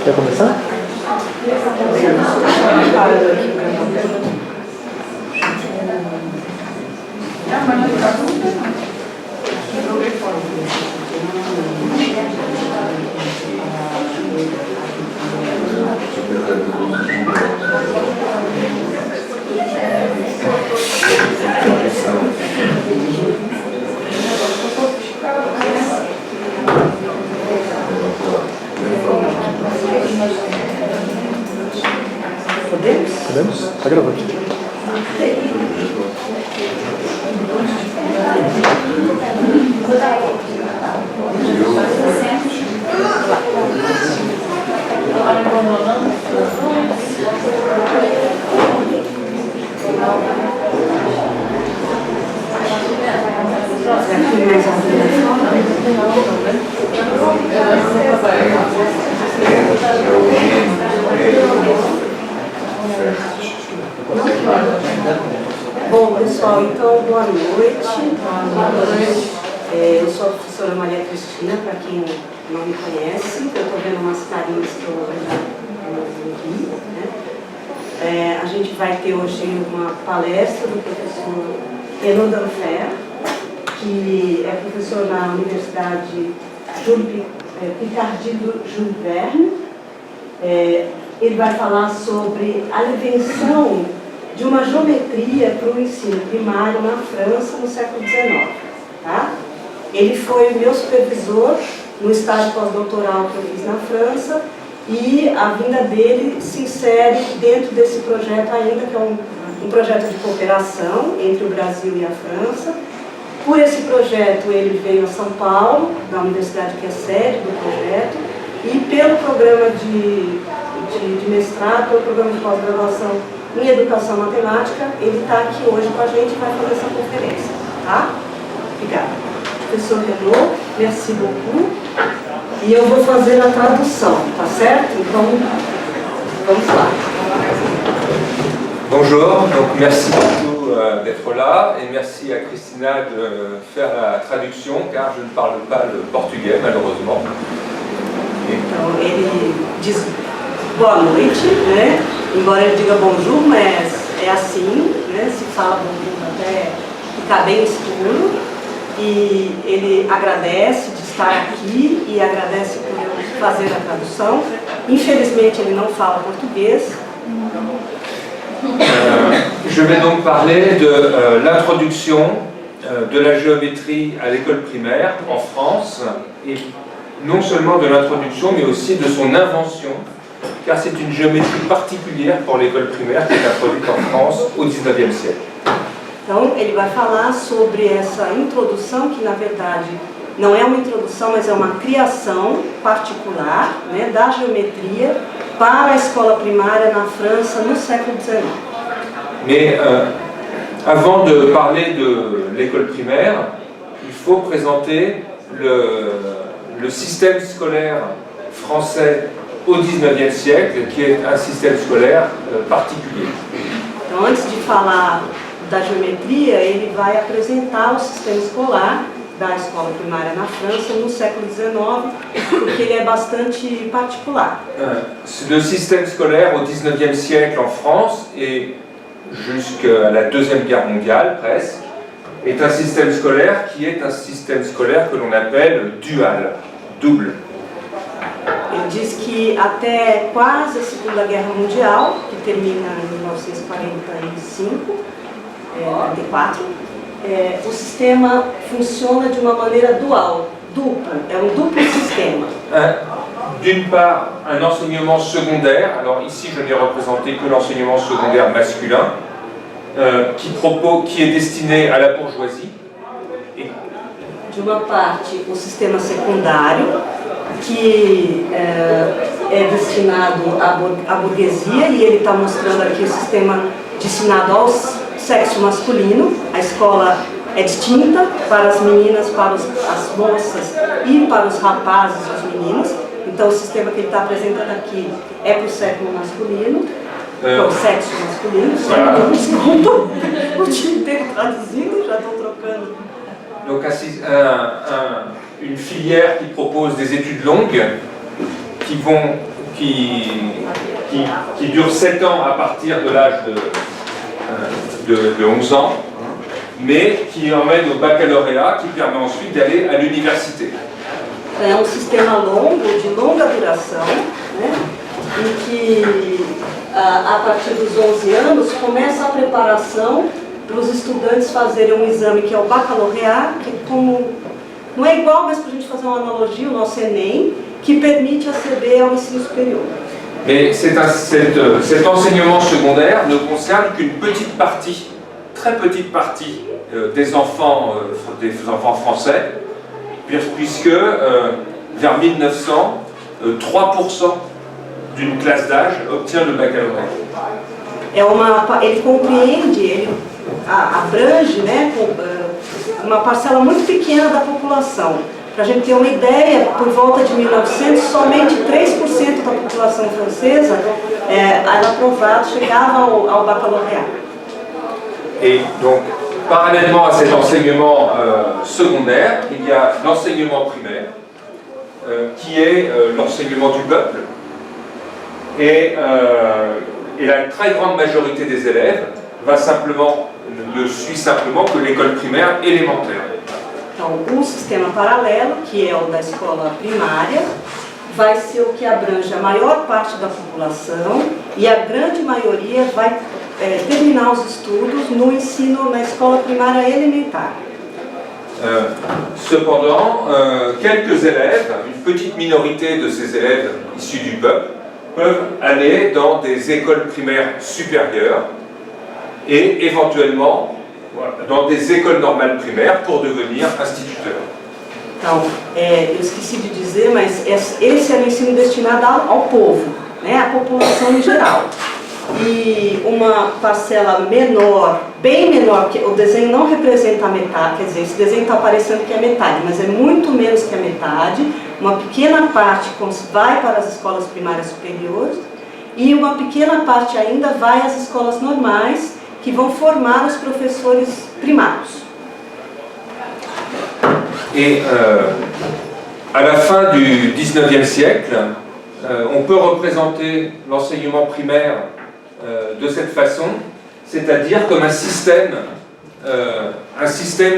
Quer começar? Podemos? Está gravando. Bom, pessoal, então, boa noite. Eu sou a professora Maria Cristina, para quem não me conhece. Eu estou vendo umas carinhas que eu não vi, né? A gente vai ter hoje uma palestra do professor Renaud Danfer, que é professor na Universidade Picardie do Jules Verne. Ele vai falar sobre a invenção de uma geometria para o ensino primário na França no século XIX. Tá? Ele foi meu supervisor no estágio pós-doutoral que eu fiz na França e a vinda dele se insere dentro desse projeto ainda, que é um projeto de cooperação entre o Brasil e a França. Por esse projeto ele veio a São Paulo, da universidade que é sede do projeto, e pelo programa de mestrado, pelo programa de pós-graduação em Educação Matemática, ele está aqui hoje com a gente e vai fazer essa conferência. Tá? Obrigada. Professor Renaud, merci beaucoup. E eu vou fazer a tradução, tá certo? Então, vamos lá. Bonjour, donc merci beaucoup d'être là et merci à Christina de faire la traduction car je ne parle pas le portugais malheureusement. Então, ele diz boa noite, né? Embora ele diga bonjour, mas é assim, né? Se fala bonjour até ficar bem escuro. E ele agradece de estar aqui e agradece por eu fazer a tradução. Infelizmente ele não fala português. Je vais donc parler de l'introduction de la géométrie à l'école primaire en France, et non seulement de l'introduction, mais aussi de son invention, car c'est une géométrie particulière pour l'école primaire qui est introduite en France au XIXe siècle. Então, ele vai falar sobre essa introdução, que na verdade não é uma introdução, mas é uma criação particular, né, da geometria para a escola primária na França no século XIX. Mais avant de parler de l'école primaire, il faut présenter le système scolaire français au XIXe siècle, qui est un système scolaire particulier. Então, antes de falar da geometria, ele vai apresentar o sistema escolar da escola primária na França no século XIX, porque ele é bastante particular. Le système scolaire au XIXe siècle en France et jusqu'à la Deuxième Guerre mondiale presque est un système scolaire qui est un système scolaire que l'on appelle dual, double. Ele diz que até quase a Segunda Guerra Mundial, que termina em 1945, 44, o sistema funciona de uma maneira dual, duplo, é um duplo sistema. D'une part, un enseignement secondaire, alors ici je n'ai représenté que l'enseignement secondaire masculin, qui est destiné à la bourgeoisie. De uma parte, o sistema secundário, que é destinado à burguesia, e ele está mostrando aqui o sistema destinado ao sexo masculino. A escola é distinta para as meninas, para as moças e para os rapazes e as meninas. Então o sistema que ele está apresentando aqui é para o sexo masculino, para o sexo masculino. Desculpa, o time inteiro traduzindo, já estou trocando. Donc une filière qui propose des études longues qui vont qui dure 7 ans à partir de l'âge de 11 ans, mais qui emmène au baccalauréat, qui permet ensuite d'aller à l'université. É sistema longo, de longa duração, né? Em que a partir dos 11 anos começa a preparação para os estudantes fazerem um exame que é o baccalauréat, que não é igual, mas para a gente fazer uma analogia, o nosso Enem, qui permet accéder ao ensino supérieur. Mais cet enseignement secondaire ne concerne qu'une petite partie, très petite partie des enfants français, puisque vers 1900, 3% d'une classe d'âge obtient le baccalauréat. Ele compreende, ele abrange, né, uma parcela muito pequena da população. Para a gente ter uma ideia, por volta de 1900, somente 3% da população francesa era aprovado, chegava ao baccalauréat. Et donc, parallèlement à cet enseignement secondaire, il y a l'enseignement primaire, qui est l'enseignement du peuple. Et la très grande majorité des élèves ne suit simplement que l'école primaire élémentaire. Então, sistema paralelo, que é o da escola primária, vai ser o que abrange a maior parte da população e a grande maioria vai terminar os estudos no ensino na escola primária elementar. Cependant, quelques élèves, une petite minorité de ces élèves issus du peuple, peuvent aller dans des écoles primaires supérieures et éventuellement dans des écoles normales primaires pour devenir instituteur. Então, eu esqueci de dizer, mas esse é o ensino destinado ao povo, né, à população em geral. E uma parcela menor, bem menor, que o desenho não representa a metade, quer dizer, esse desenho está aparecendo que é metade, mas é muito menos que a metade. Uma pequena parte vai para as escolas primárias superiores e uma pequena parte ainda vai às escolas normais, que vão formar os professores primários. Et à la fin du XIXe siècle, on peut représenter l'enseignement primaire de cette façon, c'est-à-dire comme un système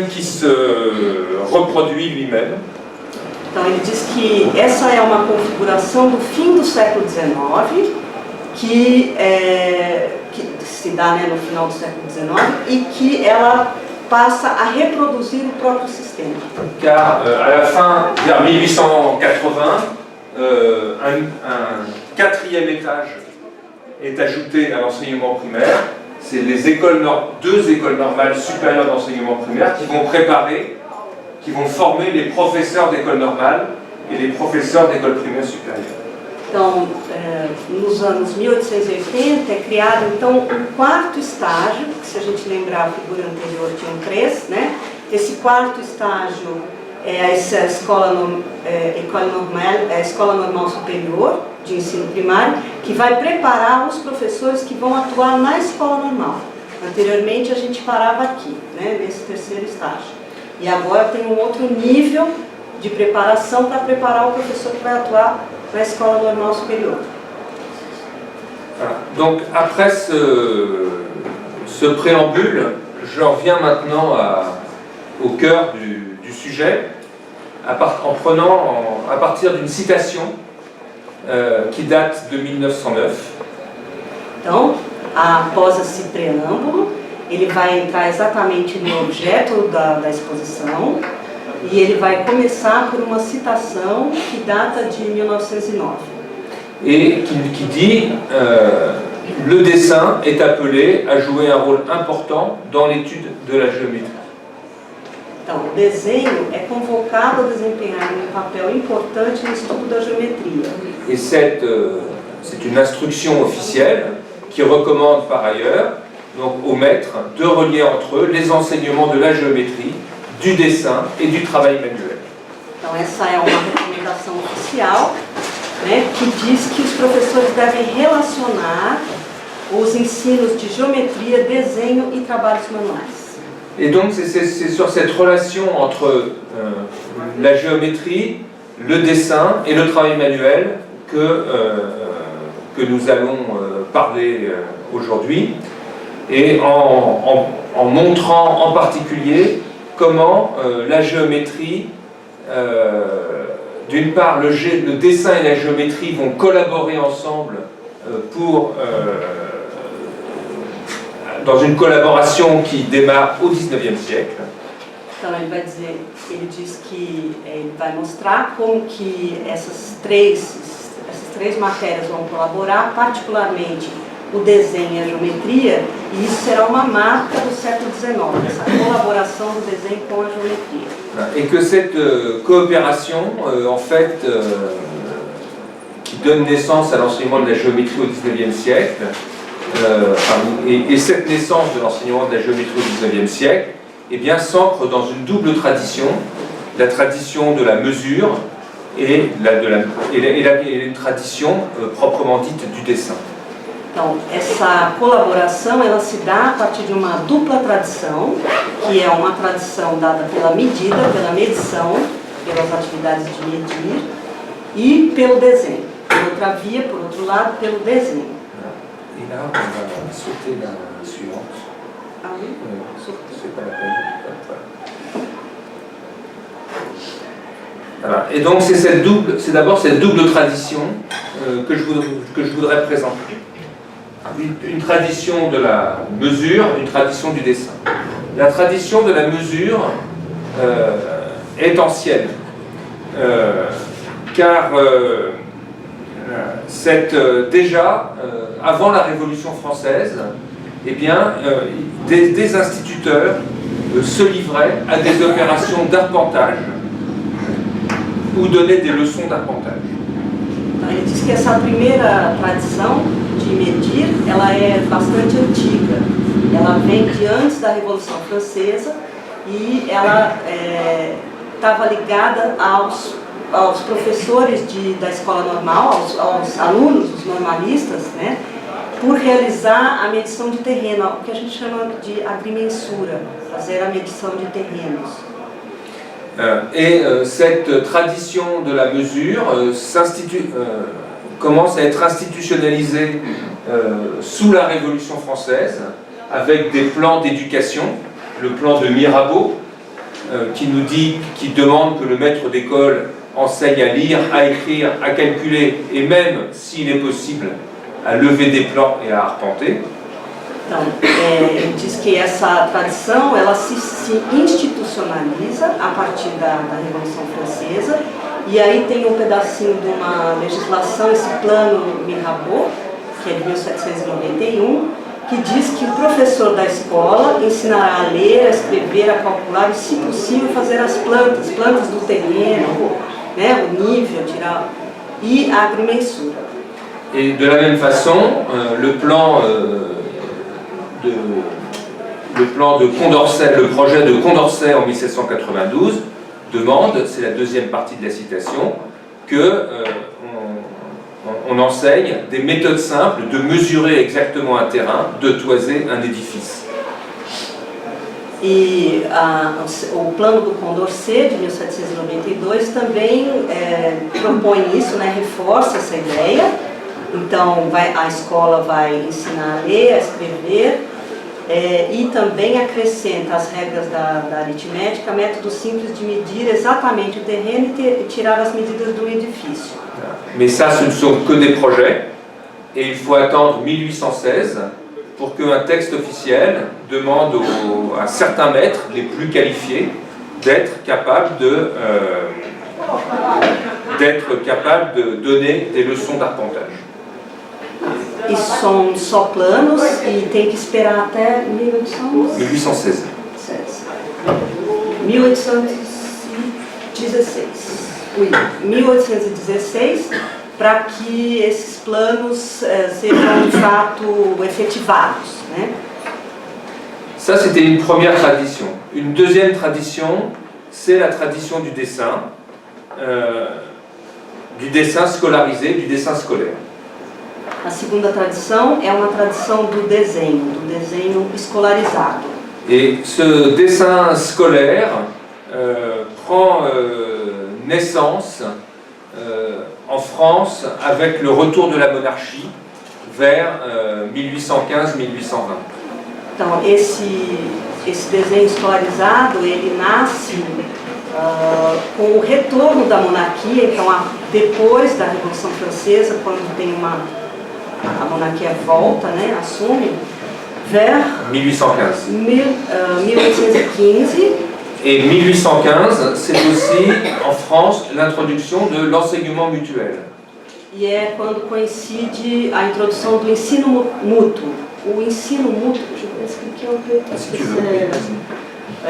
qui se reproduit lui-même. Então ele diz que essa é uma configuração do fim do século XIX, que se dá, né, no final do século XIX, e que ela passa a reproduzir o próprio sistema. Car à la fin, vers 1880, un quatrième étage est ajouté à l'enseignement primaire. C'est deux écoles normales supérieures d'enseignement primaire qui vont former les professeurs d'école normale et les professeurs d'école primaire supérieure. Então, nos anos 1880 é criado então um quarto estágio, que se a gente lembrar a figura anterior tinham 3, né? Esse quarto estágio é a escola normal superior de ensino primário, que vai preparar os professores que vão atuar na escola normal. Anteriormente a gente parava aqui, né, nesse terceiro estágio. E agora tem um outro nível de preparação para preparar o professor que vai atuar na escola normal supérieure. Donc après ce préambule, j'en viens maintenant au cœur du sujet, à partir d'une citation qui date de 1909. Então, após esse preâmbulo, ele vai entrar exatamente no objeto da exposição. E ele vai começar por uma citação que data de 1909. Et qui dit le dessin est appelé à jouer un rôle important dans l'étude de la géométrie. Então, o desenho é convocado a desempenhar um papel importante no estudo da geometria. Et c'est une instruction officielle qui recommande par ailleurs donc, aux maîtres de relier entre eux les enseignements de la géométrie, du dessin et du travail manuel. Então essa é uma recomendação oficial, né, que diz que os professores devem relacionar os ensinos de geometria, desenho e trabalhos manuais. Et donc c'est sur cette relation entre la géométrie, le dessin et le travail manuel que nous allons parler aujourd'hui, et en montrant en particulier comment la géométrie, d'une part le dessin et la géométrie vont collaborer ensemble dans une collaboration qui démarre au XIXe siècle. Então ele diz que ele vai mostrar como que essas três matérias vão colaborar, particularmente o desenho e a geometria, e isso será uma marca do século XIX, essa colaboração do desenho com a geometria. Et que cette coopération, en fait, qui donne naissance à l'enseignement de la géométrie au XIXe siècle, et cette naissance de l'enseignement de la géométrie au XIXe siècle, eh bien, s'ancre dans une double tradition, la tradition de la mesure et une tradition proprement dite du dessin. Então, essa colaboração ela se dá a partir de uma dupla tradição, que é uma tradição dada pela medida, pela medição, pelas atividades de medir, e pelo desenho. Por outra via, por outro lado, pelo desenho. Et là, on va sauter la suivante. Ah oui? C'est pas la peine. Voilà. Et donc c'est d'abord cette double tradition que je voudrais présenter. Une tradition de la mesure, une tradition du dessin. La tradition de la mesure est ancienne, car déjà, avant la Révolution française, eh bien, des instituteurs se livraient à des opérations d'arpentage ou donnaient des leçons d'arpentage. Então, ele diz que essa primeira tradição de medir, ela é bastante antiga. Ela vem de antes da Revolução Francesa e ela estava ligada aos professores da escola normal, aos alunos, os normalistas, né, por realizar a medição de terreno, o que a gente chama de agrimensura, fazer a medição de terrenos. Cette tradition de la mesure commence à être institutionnalisée sous la Révolution française, avec des plans d'éducation, le plan de Mirabeau, qui demande que le maître d'école enseigne à lire, à écrire, à calculer, et même, s'il est possible, à lever des plans et à arpenter. Então, ele diz que essa tradição ela se institucionaliza a partir da Revolução Francesa, e aí tem um pedacinho de uma legislação, esse plano Mirabeau, que é de 1791, que diz que o professor da escola ensinará a ler, a escrever, a calcular e, se possível, fazer as plantas do terreno, né, o nível, tirar, e a agrimensura. Et de la même façon, le projet de Condorcet en 1792 demande, c'est la deuxième partie de la citation, on enseigne des méthodes simples de mesurer exactement un terrain, de toiser un édifice. E o plano do Condorcet, de 1792, também propõe isso, né, reforça essa ideia. Então, a escola vai ensinar a ler, a escrever, e também acrescenta as regras da aritmética, método simples de medir exatamente o terreno e tirar as medidas do edifício. Mais ça, ce ne sont que des projets, et il faut attendre 1816 pour qu'un texte officiel demande à certains maîtres, les plus qualifiés, d'être capables de donner des leçons d'arpentage. E são só planos e tem que esperar até 1816. 1816 para que esses planos sejam de fato efetivados, né? Ça, c'était une première tradition. Une deuxième tradition, c'est la tradition du dessin scolarisé, du dessin scolaire. A segunda tradição é uma tradição do desenho escolarizado. Et ce dessin scolaire prend naissance en France avec le retour de la monarchie vers 1815-1820. Então, esse desenho escolarizado, ele nasce com o retorno da monarquia. Então, depois da Revolução Francesa, quando tem a monarquia volta, né, assume, vers 1815. 1815. Et 1815, c'est aussi en France l'introduction de l'enseignement mutuel. E é quando coincide a introdução do ensino mútuo. O ensino mútuo, deixa eu explicar um pouco.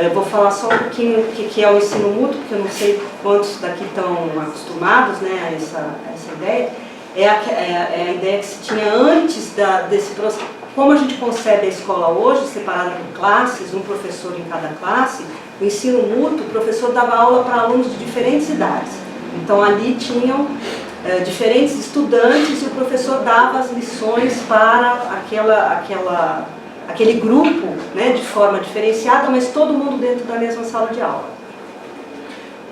Eu vou falar só um pouquinho o que é o ensino mútuo, porque eu não sei quantos daqui estão acostumados, né, a essa ideia. É a ideia que se tinha antes desse processo. Como a gente concebe a escola hoje, separada por classes, um professor em cada classe, o ensino mútuo, o professor dava aula para alunos de diferentes idades. Então ali tinham diferentes estudantes e o professor dava as lições para aquele grupo, né, de forma diferenciada, mas todo mundo dentro da mesma sala de aula.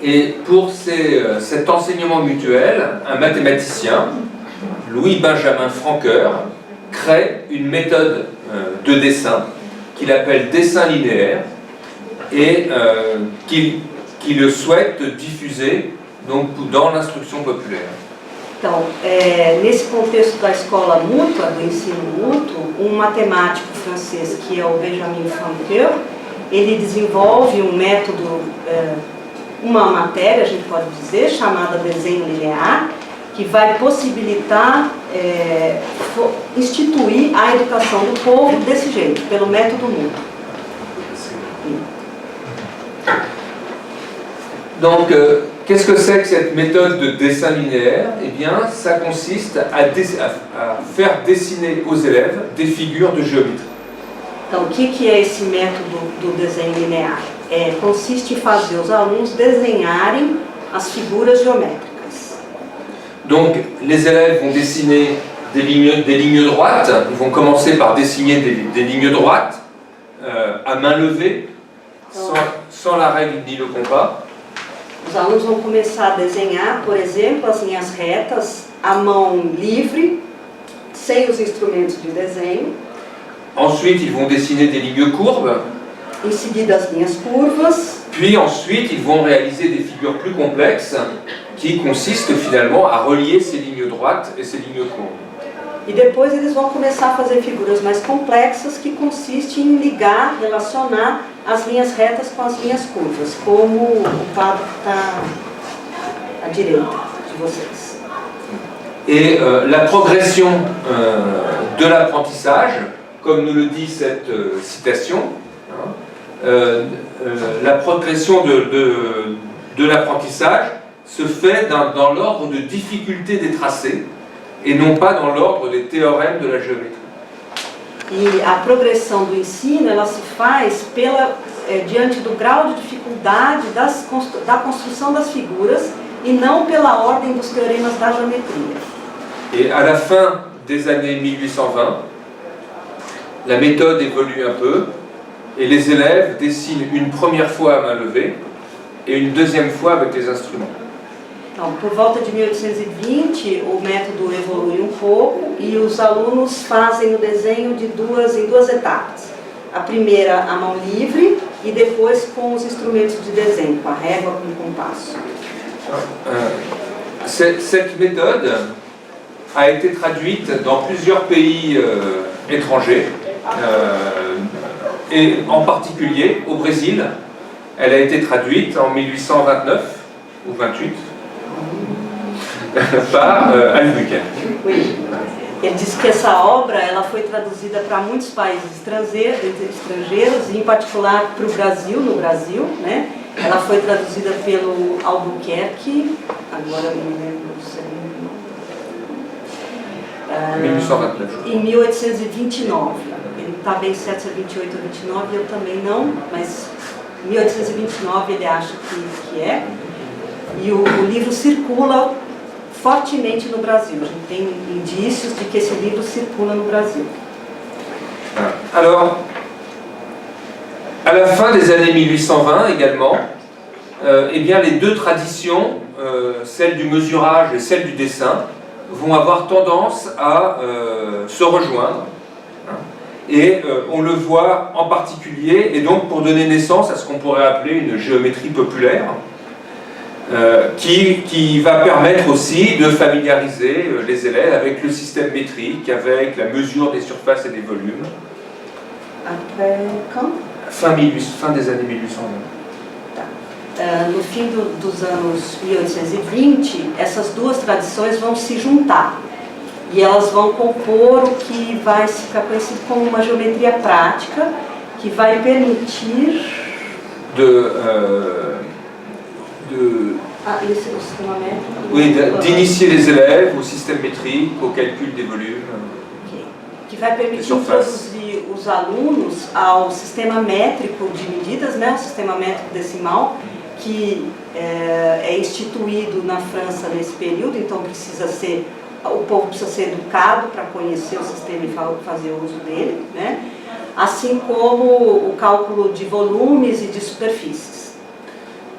Et pour cet enseignement mutuel, un mathématicien, Louis-Benjamin Francoeur, crée une méthode de dessin qu'il appelle dessin linéaire et qu'il le souhaite diffuser donc, dans l'instruction populaire. Então, nesse contexto da escola mútua, do ensino mútuo, um matemático francês que é o Benjamin Francoeur, ele desenvolve um método, uma matéria, a gente pode dizer, chamada desenho linear, que vai possibilitar instituir a educação do povo desse jeito, pelo método mútuo. Donc, qu'est-ce que c'est que cette méthode de dessin linéaire? Eh bien, ça consiste à faire dessiner aux élèves des figures de géométrie. Então, o que é esse método do desenho linear? Consiste em fazer os alunos desenharem as figuras geométricas. Donc, les élèves vont dessiner des lignes droites. Ils vont commencer par dessiner des lignes droites à main levée, sans la règle ni le compas. Os alunos vão começar a desenhar, por exemplo, as linhas retas, à mão livre, sem os instrumentos de desenho. Ensuite, ils vont dessiner des lignes courbes. Em seguida, as linhas curvas. Puis ensuite, ils vont réaliser des figures plus complexes qui consistent finalement à relier ces lignes droites et ces lignes courbes. E depois eles vão começar a fazer figuras mais complexas que consistem em ligar, relacionar as linhas retas com as linhas curvas, como o quadro que está à direita de vocês. Et la progression de l'apprentissage, comme nous le dit cette citation, la progression de l'apprentissage se fait dans l'ordre de difficulté des tracés et non pas dans l'ordre des théorèmes de la géométrie. E a progressão do ensino, ela se faz diante do grau de dificuldade da construção das figuras e não pela ordem dos teoremas da geometria. Et à la fin des années 1820, la méthode évolue un peu et les élèves dessinent une première fois à main levée et une deuxième fois avec les instruments. Então, por volta de 1820, o método evolui um pouco e os alunos fazem o desenho em duas etapas. A primeira, a mão livre, e depois com os instrumentos de desenho, com a régua, com o compasso. Cette méthode a été traduite dans plusieurs pays étrangers, et en particulier au Brésil. Elle a été traduite en 1829 ou 28 par Albuquerque. Oui. Ele disse que essa obra ela foi traduzida para muitos países estrangeiros, e em particular para o Brasil, no Brasil, né? Ela foi traduzida pelo Albuquerque, agora eu não me lembro do segundo nome. Em 1829. Ele está bem certo se é 28 ou 29, eu também não, mas em 1829 ele acha que é. E o livro circula fortemente no Brasil. A gente tem indícios de que esse livro circula no Brasil. Alors, à la fin des années 1820 également, eh bien, les deux traditions celle du mesurage et celle du dessin, vont avoir tendance à se rejoindre. Hein. Et on le voit en particulier, et donc pour donner naissance à ce qu'on pourrait appeler une géométrie populaire, qui va permettre aussi de familiariser les élèves avec le système métrique, avec la mesure des surfaces et des volumes. Après quand? Fin des années 1800. No fim dos anos 1820, essas duas tradições vão se juntar e elas vão compor o que vai ficar conhecido como uma geometria prática, que vai permitir o sistema métrico. Oui, d'initier les élèves au système métrique, au calcul des volumes. Que vai permitir introduzir os alunos ao sistema métrico de medidas, né, o sistema métrico decimal, que é instituído na França nesse período, então o povo precisa ser educado para conhecer o sistema e fazer uso dele, né? Assim como o cálculo de volumes e de superfícies.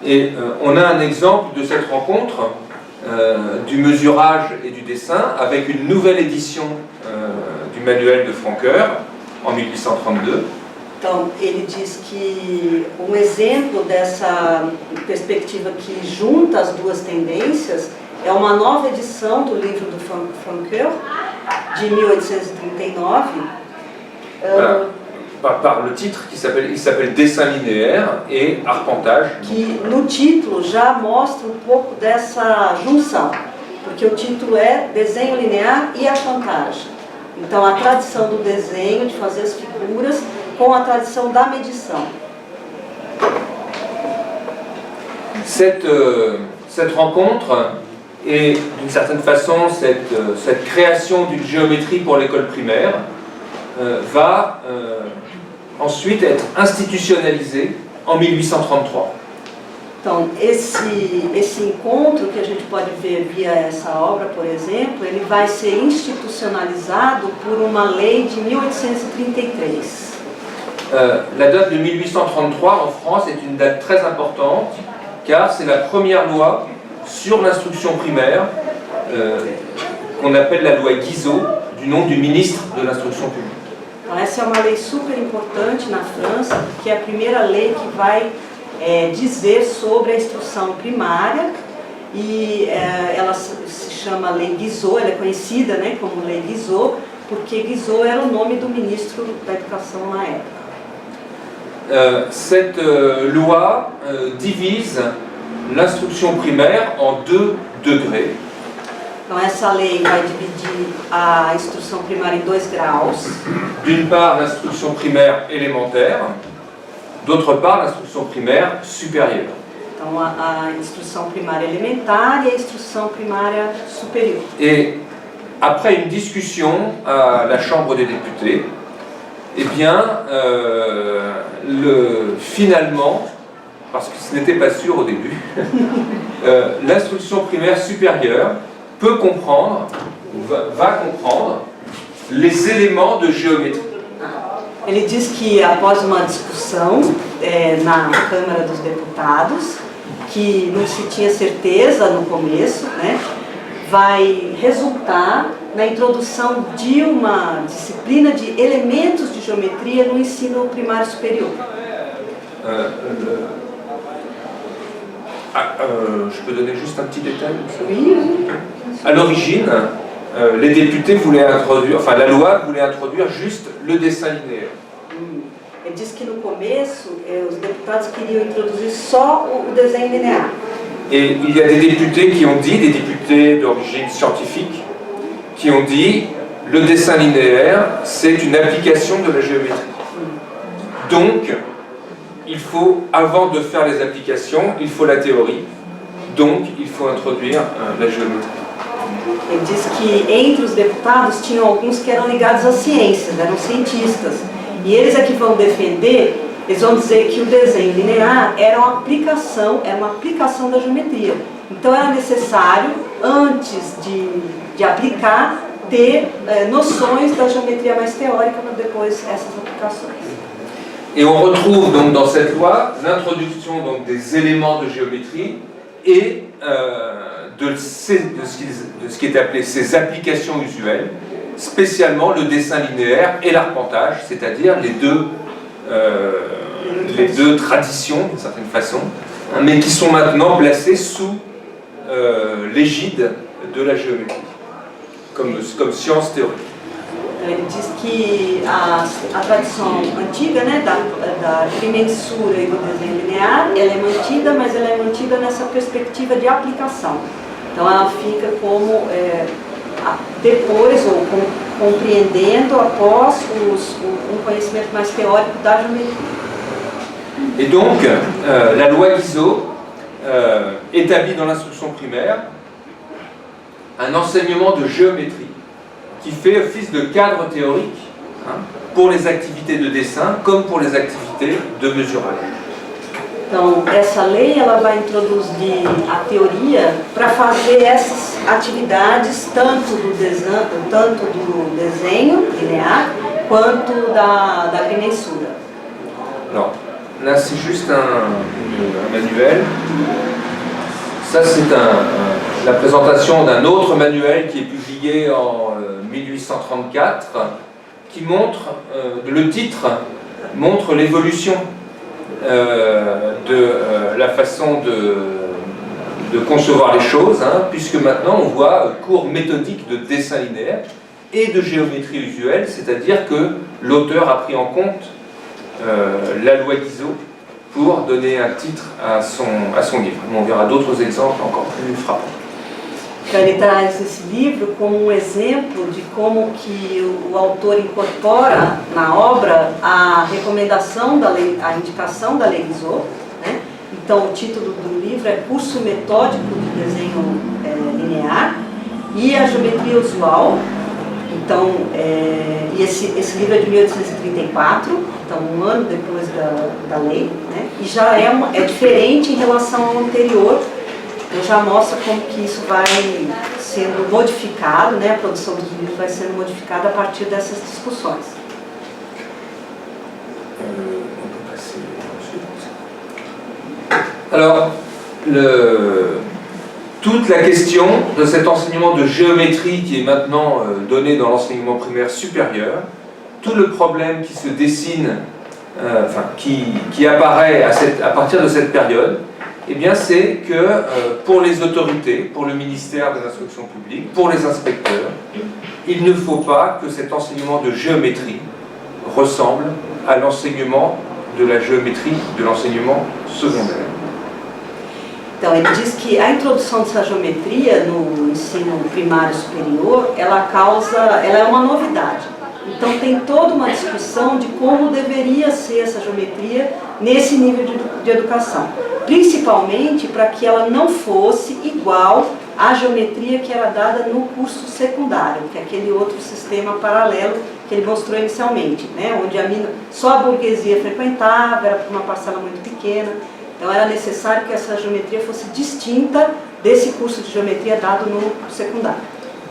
Et on a un exemple de cette rencontre du mesurage et du dessin avec une nouvelle édition du manuel de Francoeur en 1832. Então, ele diz que um exemplo dessa perspectiva que junta as duas tendências é uma nova edição do livro do Francoeur, de 1839. Par le titre, il s'appelle Dessin linéaire et arpentage. Que no título já mostra um pouco dessa junção, porque o título é Desenho Linear e Arpentagem. Então, a tradição do desenho, de fazer as figuras, com a tradição da medição. Cette rencontre et d'une certaine façon cette création d'une géométrie pour l'école primaire va ensuite être institutionnalisée en 1833. Então, esse encontro que a gente pode ver via essa obra, por exemplo, ele vai ser institucionalizado por uma lei de 1833. La date de 1833 en France est une date très importante car c'est la première loi sur l'instruction primaire qu'on appelle la loi Guizot, du nom du ministre de l'instruction publique. Então, essa é uma lei super importante na França, que é a primeira lei que vai dizer sobre a instrução primária e ela se chama Lei Guizot, ela é conhecida, né, como Lei Guizot, porque Guizot era o nome do ministro da Educação na época. Cette loi divise l'instruction primaire en 2 degrés. Então essa lei vai dividir a instrução primária em 2 graus. D'une part l'instruction primaire élémentaire, d'autre part l'instruction primaire supérieure. Então a instrução primária elementar e a instrução primária superior. Et après une discussion à la Chambre des députés, eh bien, finalement, parce que ce n'était pas sûr au début, l'instruction primaire supérieure peut comprendre, va comprendre, les éléments de géométrie. Ele diz que após uma discussão na Câmara dos Deputados, que não se tinha certeza no começo, né, vai resultar na introdução de uma disciplina de elementos de geometria no ensino primário superior. Je peux donner juste un petit détail? Oui. À l'origine, les députés voulaient introduire, enfin la loi voulait introduire juste le dessin linéaire. Ele diz que no começo os deputados queriam introduzir só o desenho linear. Et il y a des députés qui ont dit, des députés d'origine scientifique, qui ont dit le dessin linéaire c'est une application de la géométrie. Donc il faut, avant de faire les applications, il faut la théorie. Donc il faut introduire la géométrie. Ele diz que entre os deputados tinham alguns que eram ligados às ciências, eram cientistas. E eles é que vão defender, eles vão dizer que o desenho linear era uma aplicação da geometria. Então era necessário, antes de aplicar, ter noções da geometria mais teórica para depois essas aplicações. Et on retrouve donc dans cette loi l'introduction donc des éléments de géométrie et de ce qui est appelé ses applications usuelles, spécialement le dessin linéaire et l'arpentage, c'est-à-dire les deux traditions, d'une certaine façon, hein, mais qui sont maintenant placées sous l'égide de la géométrie, comme science théorique. Ele diz que a tradição antiga, né, da agrimensura e do desenho linear, ela é mantida, mas ela é mantida nessa perspectiva de aplicação. Então ela fica como depois, ou compreendendo após um conhecimento mais teórico da geometria. Et donc, la loi Guizot établit dans l'instruction primaire un enseignement de géométrie qui fait office de cadre théorique, hein, pour les activités de dessin comme pour les activités de mesurage. Então, essa lei ela vai introduzir a teoria para fazer essas atividades tanto do desenho linear quanto da agrimensura. Alors, là c'est juste un manuel. Ça c'est la présentation d'un autre manuel qui est publié en 1834, qui montre, le titre montre l'évolution de la façon de concevoir les choses, hein, puisque maintenant on voit cours méthodique de dessin linéaire et de géométrie usuelle, c'est-à-dire que l'auteur a pris en compte la loi Guizot pour donner un titre à son livre. On verra d'autres exemples encore plus frappants. Então ele traz esse livro como um exemplo de como que o autor incorpora na obra a recomendação da lei, a indicação da lei Guizot, né? Então o título do livro é Curso Metódico de Desenho Linear e a Geometria Usual. Então, e esse livro é de 1834, então um ano depois da lei, né? E já é diferente em relação ao anterior. Então já mostra como que isso vai sendo modificado, né? A produção dos livros vai sendo modificada a partir dessas discussões. Alors, toute la question de cet enseignement de géométrie qui est maintenant donné dans l'enseignement primaire supérieur, tout le problème qui se dessine, qui apparaît à partir de cette période, eh bien c'est que pour les autorités, pour le ministère de l'instruction publique, pour les inspecteurs, il ne faut pas que cet enseignement de géométrie ressemble à l'enseignement de la géométrie de l'enseignement secondaire. Então, ele diz que a introdução dessa geometria no ensino primário superior, ela é uma novidade. Então, tem toda uma discussão de como deveria ser essa geometria nesse nível de educação. Principalmente para que ela não fosse igual à geometria que era dada no curso secundário, que é aquele outro sistema paralelo que ele mostrou inicialmente, né? Onde só a burguesia frequentava, era uma parcela muito pequena. Então era necessário que essa geometria fosse distinta desse curso de geometria dado no secundário.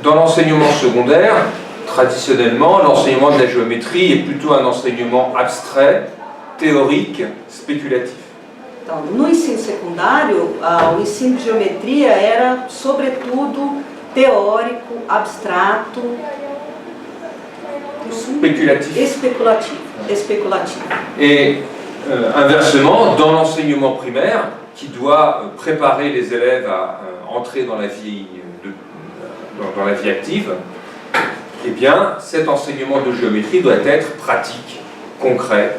Dans l'enseignement secondaire, traditionnellement, l'enseignement de la géométrie est plutôt un enseignement abstrait, théorique, spéculatif. Então, no ensino secundário, o ensino de geometria era, sobretudo, teórico, abstrato, especulativo. Et inversement, dans l'enseignement primaire, qui doit préparer les élèves à entrer dans la vie active, eh bien, cet enseignement de géométrie doit être pratique, concret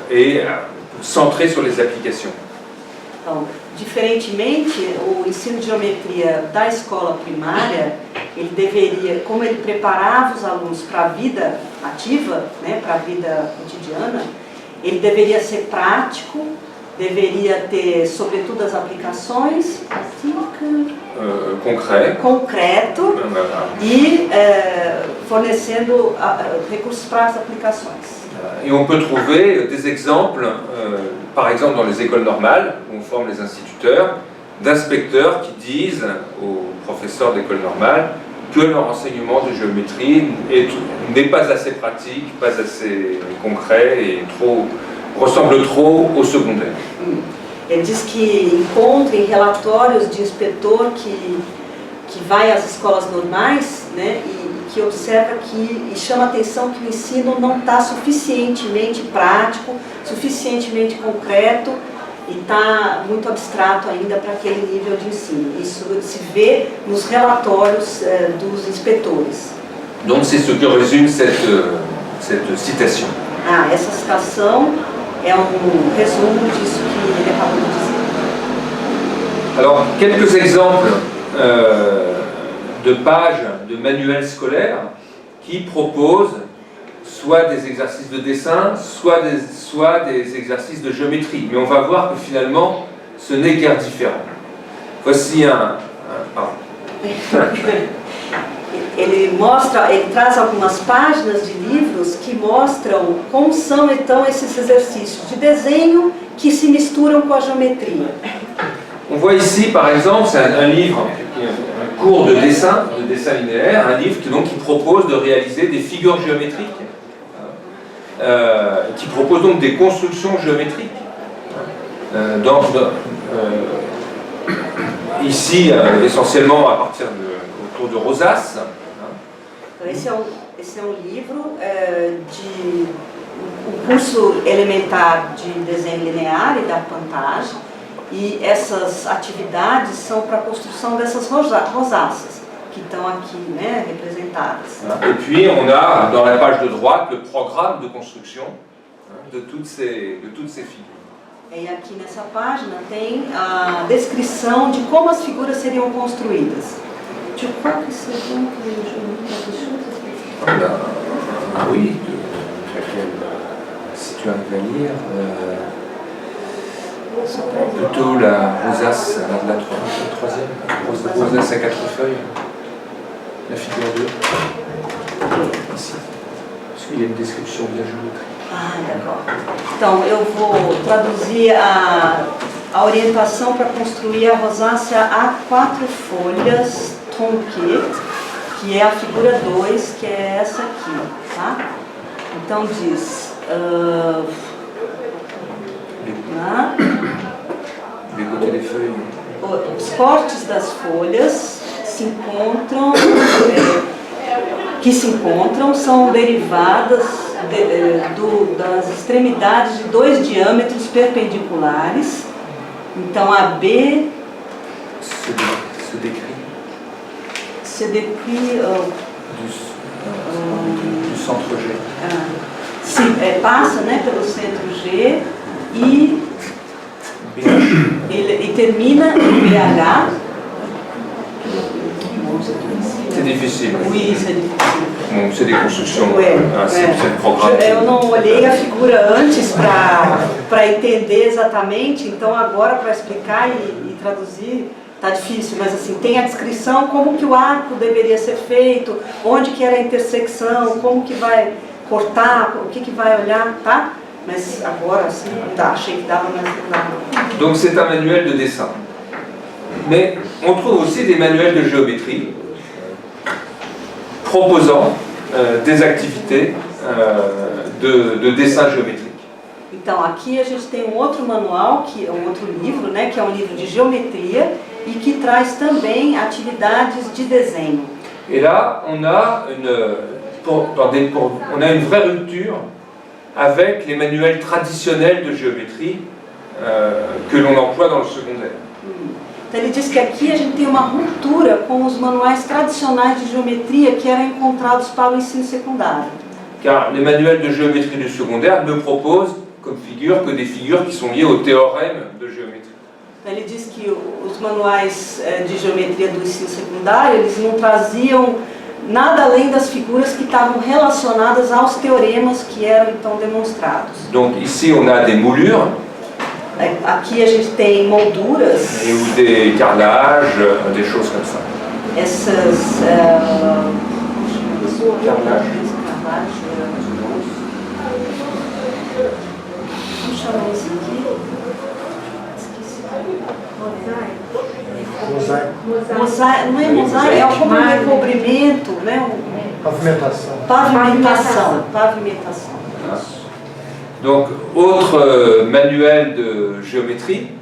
et centré sur les applications. Então, diferentemente, o ensino de geometria da escola primária, ele deveria, como ele preparava os alunos para a vida ativa, né, para a vida cotidiana, ele deveria ser prático, deveria ter, sobretudo, as aplicações concreto e fornecendo recursos para as aplicações. Et on peut trouver des exemples, par exemple dans les écoles normales, où on forme les instituteurs, d'inspecteurs qui disent aux professeurs d'école normale que leur enseignement de géométrie n'est pas assez pratique, pas assez concret et ressemble trop au secondaire. Ele diz que encontra em relatórios de inspetor que vai às escolas normais, né, e que observa e chama a atenção que o ensino não está suficientemente prático, suficientemente concreto e está muito abstrato ainda para aquele nível de ensino. Isso se vê nos relatórios dos inspetores. Donc c'est ce que résume cette citation. Essa citação é resumo disso que ele acabou de dizer. Alors, quelques exemples de pages de manuels scolaires qui proposent soit des exercices de dessin, soit des exercices de géométrie. Mais on va voir que finalement, ce n'est guère différent. Voici pardon. Ele traz algumas páginas de livros que mostram como são então esses exercícios de desenho que se misturam com a geometria. On voit ici, par exemple, c'est un livre, un cours de dessin linéaire, un livre qui propose de réaliser des figures géométriques, qui propose donc des constructions géométriques. Ici, essentiellement à partir autour de rosaces. Esse é livro de curso elementar de desenho linear e da plantagem, e essas atividades são para a construção dessas rosaças que estão aqui, né, representadas. Et puis on a dans la page de droite le programme de construction de toutes ces figures. E aqui nessa página tem a descrição de como as figuras seriam construídas. Tu crois que c'est bon que je montre quelque chose? Oui, si tu arrives à lire, plutôt la rosace, la troisième, rosace à 4 feuilles, la figure 2, ici, parce qu'il y a une description de la géométrie. D'accord. Então, eu vou traduzir a orientação para construir a rosácea a 4 folhas, tronquet, que é a figura 2, que é essa aqui, tá? Então diz... Os cortes das folhas que se encontram são derivadas das extremidades de 2 diâmetros perpendiculares. Então a B se décrit du centre G. Passa, né, pelo centro G e termina em BH. C'est difficile. Oui, c'est difficile. Bon, c'est des constructions, c'est le programme. Eu não olhei a figura antes para entender exatamente, então agora para explicar e traduzir está difícil, mas assim, tem a descrição como que o arco deveria ser feito, onde que era a intersecção, como que vai cortar, o que vai olhar, tá? Mas agora assim, tá, achei que dava, mas não dava. Donc c'est un manuel de dessin. Mais on trouve aussi des manuels de géométrie proposant des activités de dessin géométrique. Então aqui a gente tem um outro manual, um outro livro, né, que é um livro de geometria e que traz também atividades de desenho. Et là, on a une vraie rupture avec les manuels traditionnels de géométrie que l'on emploie dans le secondaire. Então ele diz que aqui a gente tem uma ruptura com os manuais tradicionais de geometria que eram encontrados para o ensino secundário. Car les manuels de géométrie du secondaire ne proposent comme figures que des figures qui sont liées au théorème de géométrie. Então ele diz que os manuais de geometria do ensino secundário, eles não traziam nada além das figuras que estavam relacionadas aos teoremas que eram então demonstrados. Donc ici on a des moulures. Aqui a gente tem molduras. Ou des carrelages, des choses comme ça. Essas carrelages. Como chama isso aqui? Mosaico. Não é mosaico, é como um recobrimento, né? Pavimentação. Donc, autre manuel de géométrie,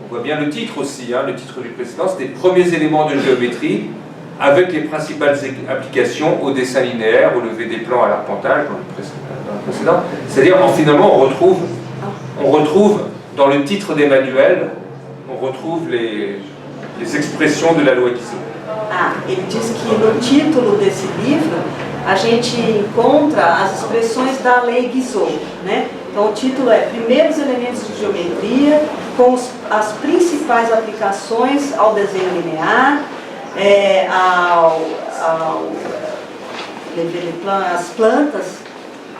On voit bien le titre aussi, hein, le titre du précédent, c'est des premiers éléments de géométrie avec les principales applications au dessin linéaire, au lever des plans, à l'arpentage, dans le précédent. C'est-à-dire, finalement, on retrouve dans le titre des manuels, on retrouve les expressões da loi Guizot. Ah, ele diz que no título desse livro a gente encontra as expressões da lei Guizot, né? Então o título é Primeiros Elementos de Geometria com as principais aplicações ao desenho linear, as plantas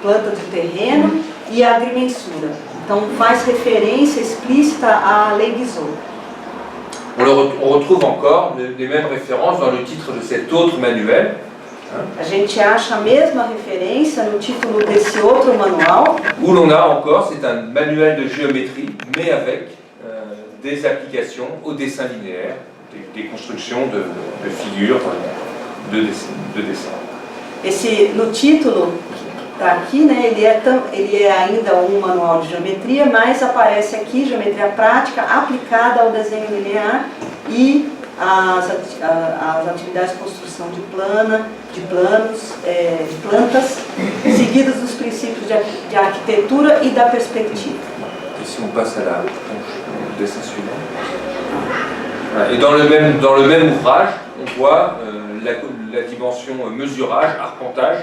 de terreno e a agrimensura. Então faz referência explícita à lei Guizot. On retrouve encore les mêmes références dans le titre de cet autre manuel. A gente acha a mesma referência no título desse outro manual. Où l'on a encore, c'est un manuel de géométrie, mais avec des applications au dessin linéaire, des constructions de figures, de dessin. No título está aqui, né, ele é ainda um manual de geometria, mas aparece aqui geometria prática aplicada ao desenho linear e as atividades de construção de planos, de plantas, seguidas dos princípios de arquitetura e da perspectiva. Ici on passe à au dessin suivant. Et dans le même ouvrage, on voit la dimension mesurage, arpentage,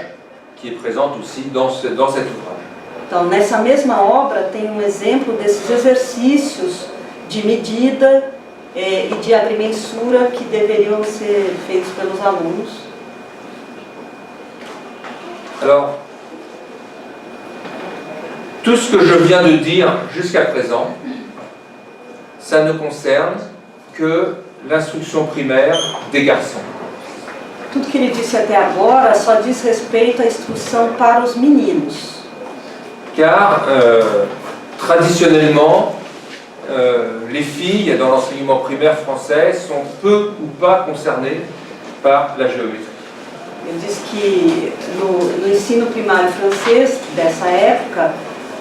qui est présente aussi dans cet ouvrage. Então, nessa mesma obra tem exemplo desses exercícios de medida e de agrimensura que deveriam ser feitos pelos alunos. Alors, tout ce que je viens de dire jusqu'à présent, ça ne concerne que l'instruction primaire des garçons. Tudo que ele disse até agora só diz respeito à instrução para os meninos. Car, traditionnellement, les filles dans l'enseignement primaire français sont peu ou pas concernées par la géométrie. Ele diz que no ensino primário francês dessa época,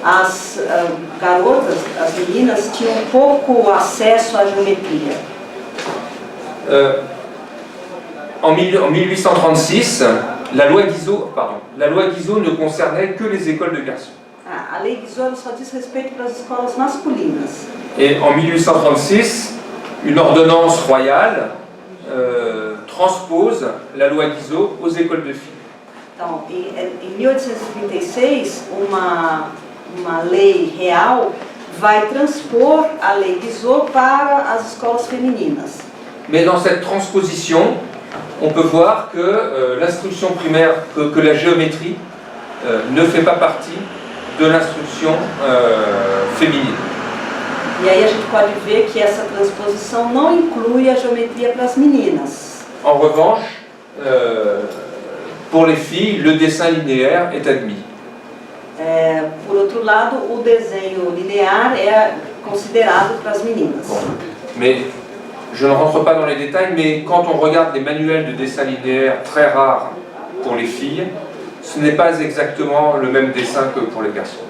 as garotas, as meninas, tinham pouco acesso à geometria. En 1836, la loi Guizot ne concernait que les écoles de garçons. A lei Guizot só diz respeito para as escolas masculinas. Et en 1836, une ordonnance royale transpose la loi Guizot aux écoles de filles. Então, em 1836, uma lei real vai transpor a lei Guizot para as escolas femininas. Mais dans cette transposition, on peut voir que l'instruction primaire, que la géométrie ne fait pas partie de l'instruction féminine. E aí a gente pode ver que essa transposição não inclui a geometria para as meninas. En revanche, pour les filles, le dessin linéaire est admis. Por outro lado, o desenho linear é considerado para as meninas. Bon. Mais je ne rentre pas dans les détails, mais quand on regarde les manuels de dessin linéaire très rares pour les filles, ce n'est pas exactement le même dessin que pour les garçons.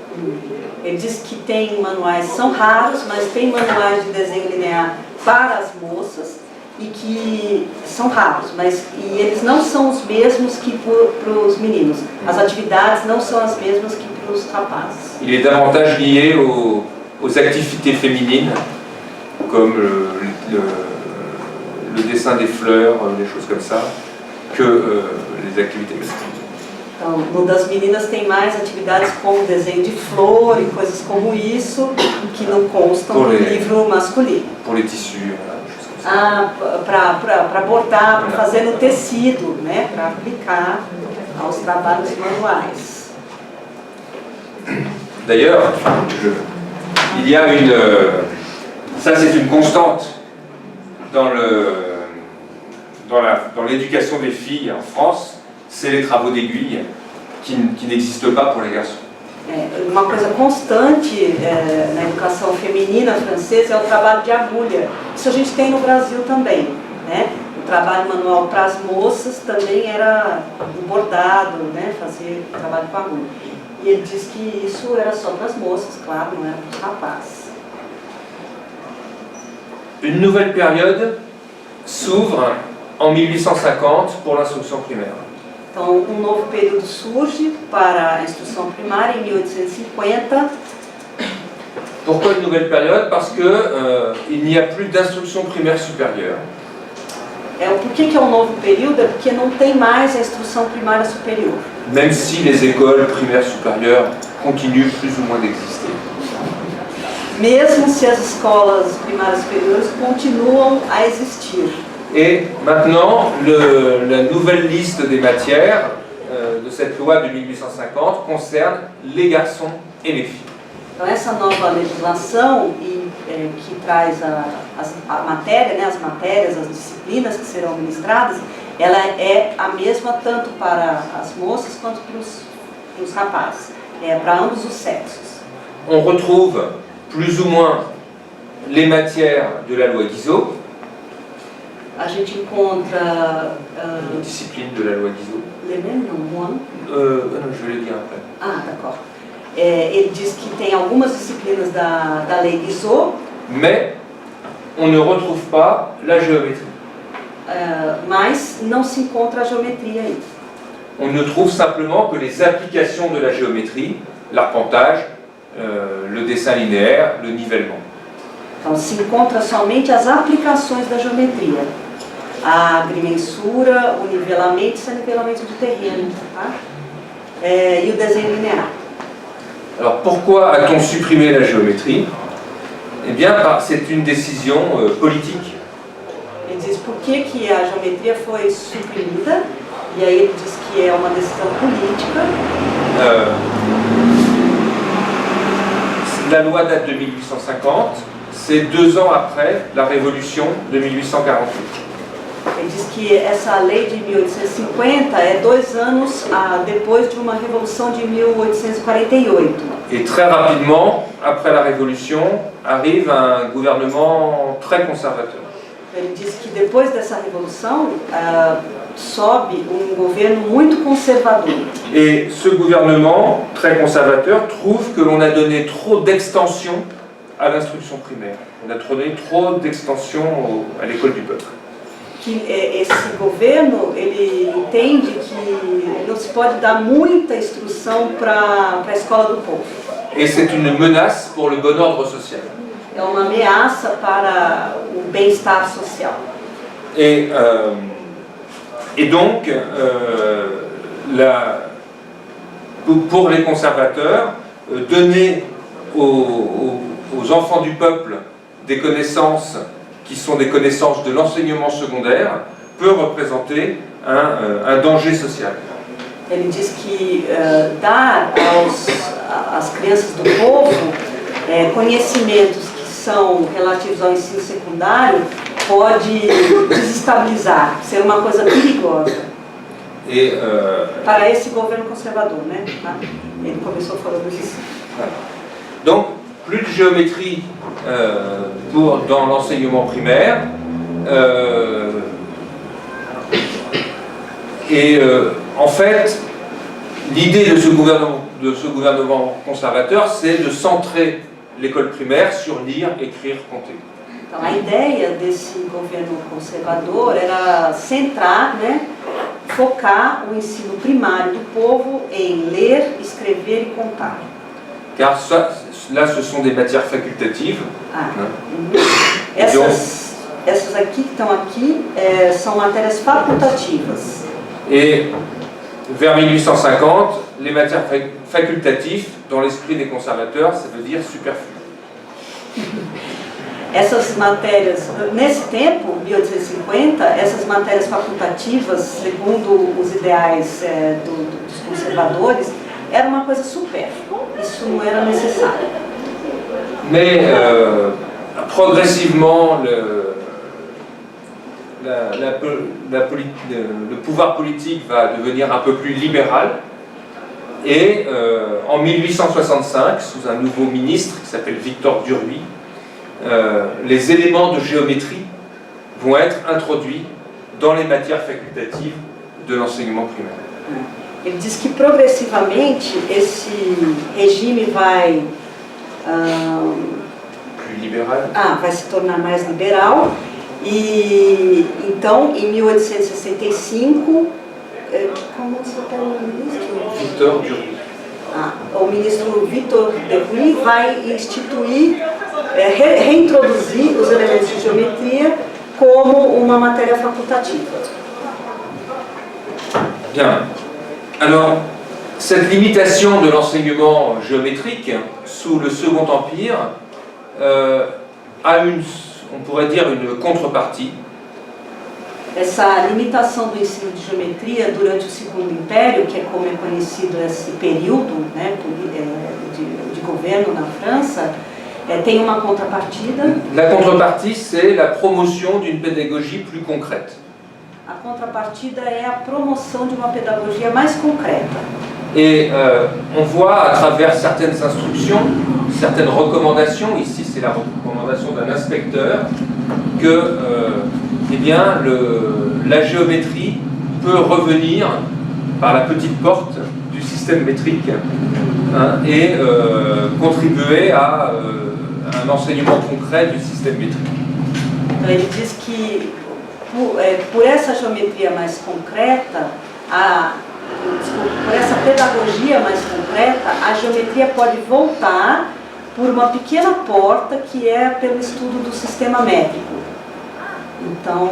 Ele diz que tem manuais, são raros, mas tem manuais de desenho linear para as moças e que são raros, e eles não são os mesmos que para os meninos. As atividades não são as mesmas que para os rapazes. Il est davantage lié aux activités féminines, comme le dessin des fleurs, des choses comme ça, que les activités masculines. Então, no das meninas tem mais atividades como desenho de flor e coisas como isso, que não constam no livro masculino. Pour les tissus, voilà, des choses comme ça. Para bordar, para fazer no tecido, né, para aplicar aos trabalhos manuais. D'ailleurs, il y a ça c'est une constante dans l'éducation des filles en France, c'est les travaux d'aiguille qui n'existent pas pour les garçons. Uma coisa constante na educação feminina francesa é o trabalho de agulha. Isso a gente tem no Brasil também, né? O trabalho manual para as moças também era o bordado, né? Fazer trabalho com agulha. E ele diz que isso era só para as moças, claro, não era para os rapazes. une nouvelle période s'ouvre en 1850 pour l'instruction primaire. Então, novo período surge para a instrução primária em 1850. Pourquoi une nouvelle période? Parce que il n'y a plus d'instruction primaire supérieure. Por que é novo período? É porque não tem mais a instrução primária superior. Même si les écoles primaires supérieures continuent plus ou moins d'exister. Mesmo se as escolas primárias superiores continuam a existir. Et maintenant, la nouvelle liste des matières de cette loi de 1850 concerne les garçons et les filles. Então, essa nova legislação que traz a matéria, né, as matérias, as disciplinas que serão ministradas, ela é a mesma tanto para as moças quanto para os rapazes, para ambos os sexos. On retrouve plus ou moins les matières de la loi Guizot. A gente encontra Les disciplines de la loi Guizot. les mêmes, não, Juan? Non, je vais le dire après. Ah, d'accord. Ele diz que tem algumas disciplinas da lei Guizot, Mais on ne retrouve pas la géométrie. mas não se encontra a geometria aí. On ne trouve simplement que les applications de la géométrie, l'arpentage, le dessin linéaire, le nivellement. Então, se encontra somente as aplicações da geometria. A agrimensura, o nivelamento, isso é nivelamento de terreno, tá? E o desenho linear. Alors pourquoi a-t-on supprimé la géométrie? Eh bien, c'est une décision politique. Ele diz por que a geometria foi suprimida, e aí ele diz que é uma decisão política. La loi date de 1850, c'est 2 ans après la révolution de 1848. Ele diz que essa lei de 1850 é 2 anos depois de uma revolução de 1848. Et très rapidement, après la révolution, arrive un gouvernement très conservateur. Ele diz que depois dessa revolução sobe um governo muito conservador. Et ce gouvernement très conservateur trouve que l'on a donné trop d'extension à l'instruction primaire. On a donné trop d'extension à l'école du peuple. Que esse governo ele entende que não se pode dar muita instrução para a escola do povo. Et c'est une menace pour le bon ordre social. É uma ameaça para o bem-estar social. Et donc, pour les conservateurs, donner aux enfants du peuple des connaissances qui sont des connaissances de l'enseignement secondaire peut représenter un danger social. Ele diz que dar às crianças do povo conhecimentos que são relativos ao ensino secundário pode desestabilizar, ser uma coisa perigosa. Et, para esse governo conservador, né? Ele começou falando isso. Donc, plus de géométrie dans l'enseignement primaire. En fait, l'idée de ce gouvernement conservateur, c'est de centrer l'école primaire sur lire, écrire, compter. Então, a ideia desse governo conservador era centrar, né, focar o ensino primário do povo em ler, escrever e contar. Car là, ce sont des matières facultatives. Essas aqui que estão aqui são matérias facultativas. Et vers 1850, les matières facultatives, dans l'esprit des conservateurs, ça veut dire superflues. Essas matérias, nesse tempo, 1850, essas matérias facultativas, segundo os ideais dos conservadores, era uma coisa supérflua. Isso não era necessário. Mais progressivement, le pouvoir politique va devenir un peu plus libéral. Et en 1865, sous un nouveau ministre qui s'appelle Victor Duruy, les éléments de géométrie vont être introduits dans les matières facultatives de l'enseignement primaire. Ele diz que progressivamente esse regime vai libéral. Vai se tornar mais liberal. E então, em 1865, como você está o ministro? Victor Duruy. O ministro Victor Duruy vai instituir, reintroduzir os elementos de geometria como uma matéria facultativa. Bien. Alors, cette limitation de l'enseignement géométrique sous le Second Empire a on pourrait dire, une contrepartie. Essa limitação do ensino de geometria durante o Segundo Império, que é como é conhecido esse período, né, de governo na França, tem uma contrapartida. La contrepartie, c'est la promotion d'une pédagogie plus concrète. A contrapartida é a promoção de uma pedagogia mais concreta. Et on voit à travers certaines instructions, certaines recommandations, ici c'est la recommandation d'un inspecteur, que eh bien, la géométrie peut revenir par la petite porte du système métrique et contribuer à un enseignement concret du système métrique. Então ele diz que por essa geometria mais concreta, por essa pedagogia mais concreta, a geometria pode voltar por uma pequena porta que é pelo estudo do sistema métrico. Então...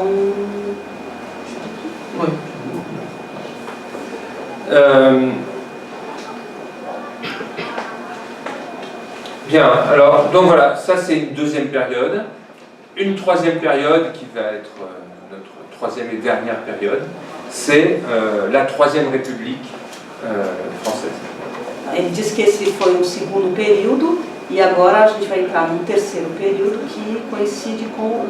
Bien, alors, donc voilà, ça c'est une deuxième période. Une troisième période qui va être notre troisième et dernière période, c'est la Troisième République française. Ele diz que esse foi um segundo período e agora a gente vai entrar num terceiro período que coincide com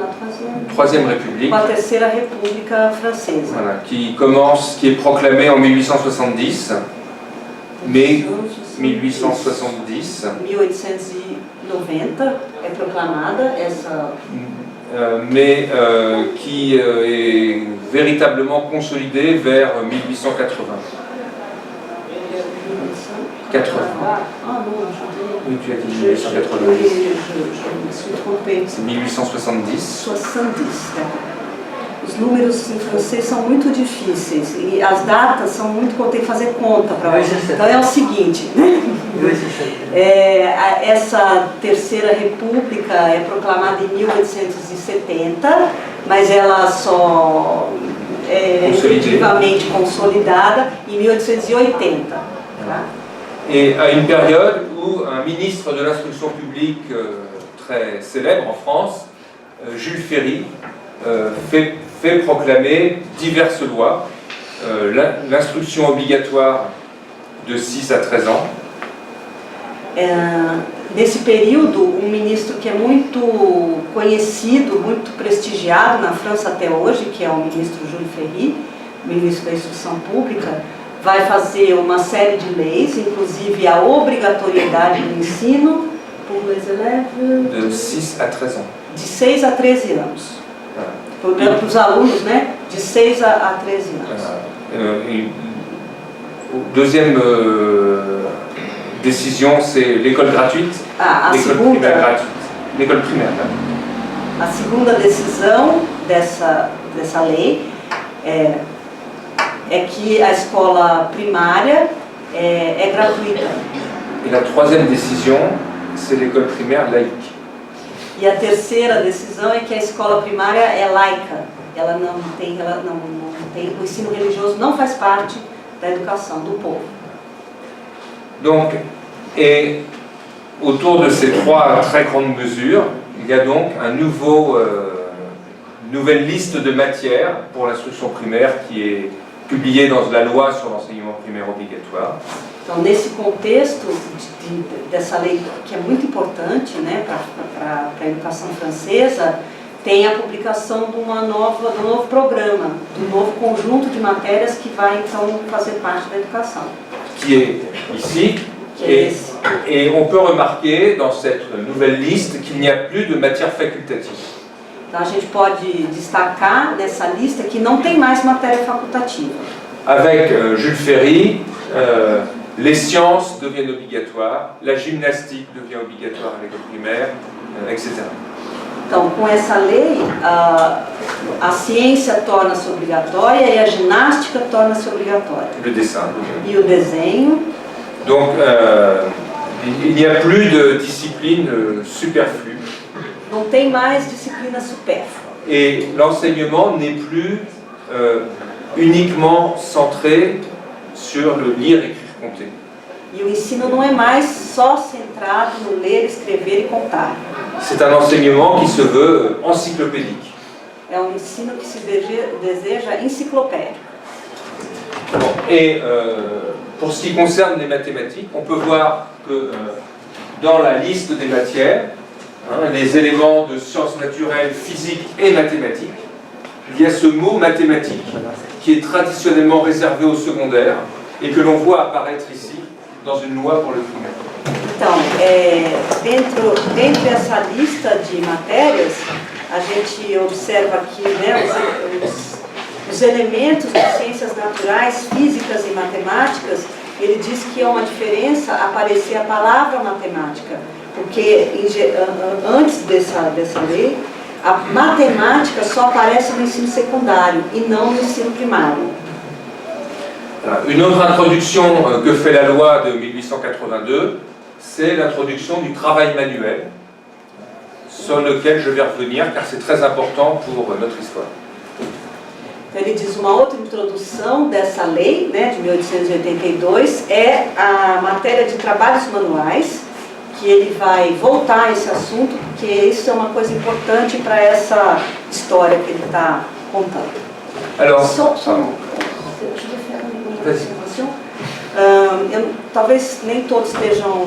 Troisième République, com a Terceira República Francesa. Voilà, qui est proclamée en 1870, mais 1870. 1890 é proclamada essa. Mais qui est véritablement consolidée vers 1880. 80. Oui, tu as dit 1890. Je me suis trompée. C'est 1870. 70. Os números em francês são muito difíceis e as datas são muito, eu tenho que fazer conta para você. Então é o seguinte, essa Terceira República é proclamada em 1870, mas ela só é efetivamente consolidada em 1880. Tá? Et à une période où un ministre de l'instruction publique très célèbre en France, Jules Ferry, fait proclamer diverses lois, l'instruction obligatoire de 6 à 13 ans. Nesse período, um ministro que é muito conhecido, muito prestigiado na França até hoje, que é o ministro Jules Ferry, ministro da Instrução Pública, vai fazer uma série de leis, inclusive a obrigatoriedade do ensino pour les élèves de 6 à 13 ans. De 6 a 13 anos. Para os alunos, né? De 6 a 13 anos. Deuxième décision, c'est l'école gratuite. L'école primaire gratuite. L'école primaire. A segunda decisão dessa lei é que a escola primária é gratuita. Et la troisième décision, c'est l'école primaire laïque. E a terceira decisão é que a escola primária é laica. Ela não tem, o ensino religioso não faz parte da educação do povo. Donc, et autour de ces trois très grandes mesures, il y a donc une nouvelle liste de matières pour l'instruction primaire qui est publiée dans la loi sur l'enseignement primaire obligatoire. Então, nesse contexto dessa lei, que é muito importante, né, para a educação francesa, tem a publicação de um novo programa, de um novo conjunto de matérias que vai, então, fazer parte da educação. Qui est ici, et on peut remarquer dans cette nouvelle liste qu'il n'y a plus de matière facultative. Então, a gente pode destacar nessa lista que não tem mais matéria facultativa. Avec Jules Ferry, les sciences deviennent obligatoires, la gymnastique devient obligatoire à l'école primaire, etc. Então, com essa lei, a ciência torna-se obrigatória e a ginástica torna-se obrigatória. Le dessin. E o desenho. Donc, il n'y a plus de discipline superflue. Não tem mais disciplina supérflua. Et l'enseignement n'est plus uniquement centré sur le lire, écrire, compter. E o ensino não é mais só centrado no ler, escrever e contar. C'est un enseignement qui se veut encyclopédique. É um ensino que se deseja enciclopédico. Bon, et pour ce qui concerne les mathématiques, on peut voir que dans la liste des matières, les éléments de sciences naturelles, physique et mathématiques, il y a ce mot mathématique qui est traditionnellement réservé au secondaire et que l'on voit apparaître ici dans une loi pour le primaire. Então, dentro dessa lista de matérias, a gente observa aqui, né, os elementos de ciências naturais, físicas e matemáticas. Ele diz que é uma diferença aparecer a palavra matemática, porque antes dessa lei, a matemática só aparece no ensino secundário e não no ensino primário. Une autre introduction que fait la loi de 1882, c'est l'introduction du travail manuel, sur lequel je vais revenir car c'est très important pour notre histoire. Então ele diz uma outra introdução dessa lei, né, de 1882, é a matéria de trabalhos manuais, que ele vai voltar a esse assunto, porque isso é uma coisa importante para essa história que ele está contando. Alors, talvez nem todos estejam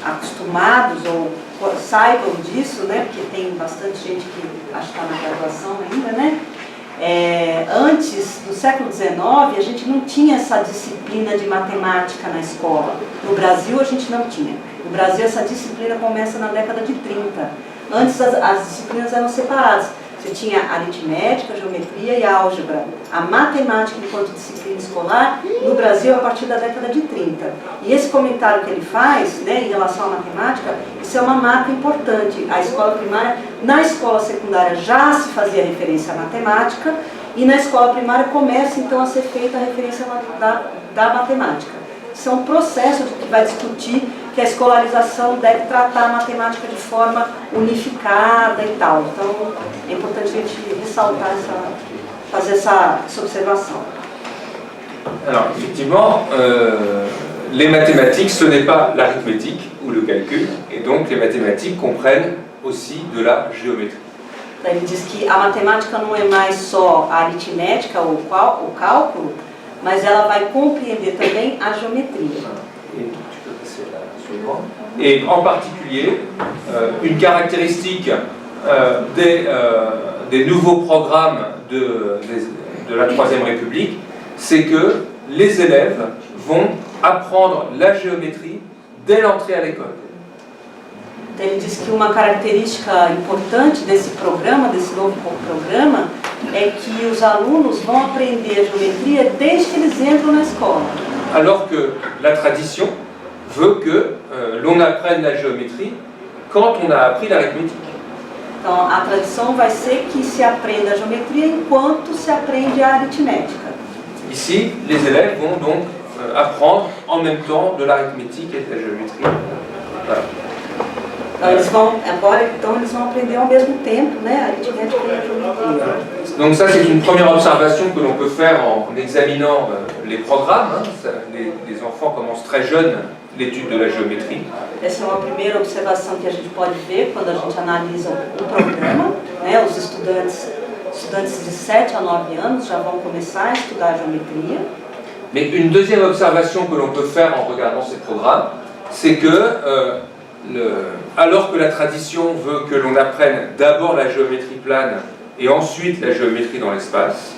acostumados ou saibam disso, né, porque tem bastante gente que acho que está na graduação ainda, né? Antes do século XIX, a gente não tinha essa disciplina de matemática na escola. No Brasil, a gente não tinha. No Brasil, essa disciplina começa na década de 30. Antes, as disciplinas eram separadas. Você tinha aritmética, geometria e álgebra. A matemática, enquanto disciplina escolar, no Brasil, a partir da década de 30. E esse comentário que ele faz, né, em relação à matemática, isso é uma marca importante. A escola primária, na escola secundária já se fazia referência à matemática, e na escola primária começa, então, a ser feita a referência da matemática. Isso é um processo que vai discutir que a escolarização deve tratar a matemática de forma unificada e tal. Então, é importante a gente ressaltar fazer essa observação. Alors, effectivement, les mathématiques, ce n'est pas l'arithmétique ou le calcul, et donc les mathématiques comprennent aussi de la géométrie. Ele diz que a matemática não é mais só a aritmética ou o cálculo, mas ela vai compreender também a geometria. Et en particulier, une caractéristique des nouveaux programmes de la Troisième République, c'est que les élèves vont apprendre la géométrie dès l'entrée à l'école. Então, ele diz que uma característica importante desse programa, desse novo programa, é que os alunos vão aprender a geometria desde que eles entram na escola. Alors que la tradition veut que l'on apprenne la géométrie quand on a appris l'arithmétique. Então, a tradição vai ser que se aprenda a geometria enquanto se aprende a aritmética. Ici, les élèves vont donc apprendre en même temps de l'arithmétique et de la géométrie. Voilà. Então, eles vont aprender ao mesmo tempo, né, a aritmética e a geometria. Donc ça, c'est une première observation que l'on peut faire en examinant les programmes. Les enfants commencent très jeunes l'étude de la géométrie. Essa é uma primeira observação que a gente pode ver quando a gente analisa o programa, né, os estudantes de 7 a 9 anos já vão começar a estudar a geometria. Mais une deuxième observation que l'on peut faire en regardant ces programmes, c'est que alors que la tradition veut que l'on apprenne d'abord la géométrie plane et ensuite la géométrie dans l'espace,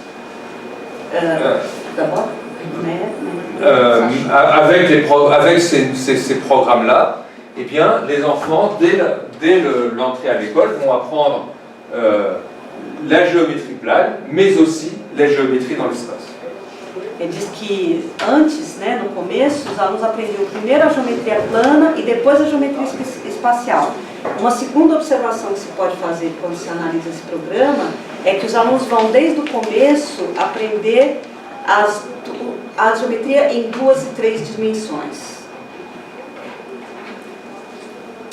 avec ces programmes-là, eh bien, les enfants, dès l'entrée à l'école, vont apprendre la géométrie plane, mais aussi la géométrie dans l'espace. Ele diz que antes, né, no começo, os alunos aprendiam primeiro a geometria plana e depois a geometria espacial. Uma segunda observação que se pode fazer quando se analisa esse programa é que os alunos vão desde o começo aprender a geometria em 2 e 3 dimensões.